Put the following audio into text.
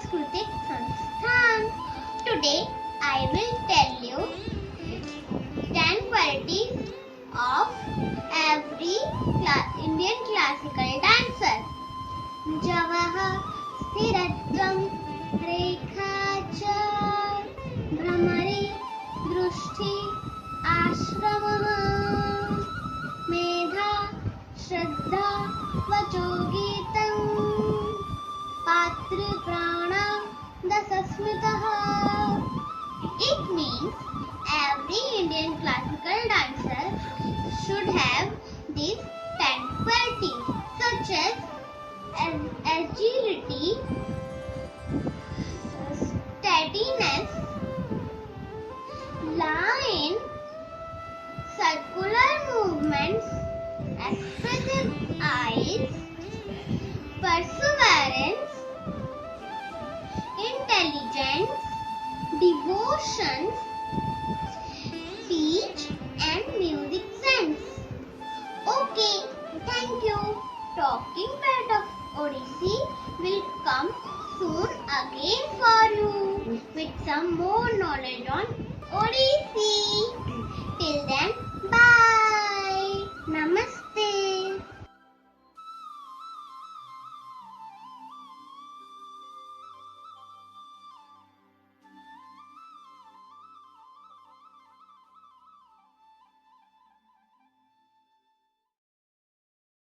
Sanskriti Sansthan. Today I will tell you 10 qualities of every Indian classical dancer. Javaha Stiratvam Rekha cha Brahmari Drushti Ashramaha Medha Shraddha Vachogitam Patri Prana Dasasmitaha. It means every Indian classical dancer should have these 10 qualities such as agility, steadiness, line, circular movements, expressive eyes, perseverance, intelligence, devotion, speech and music sense. Okay, thank you. Talking Parrot of Odissi will come soon again for you with some more knowledge on Odissi. Till then, bye.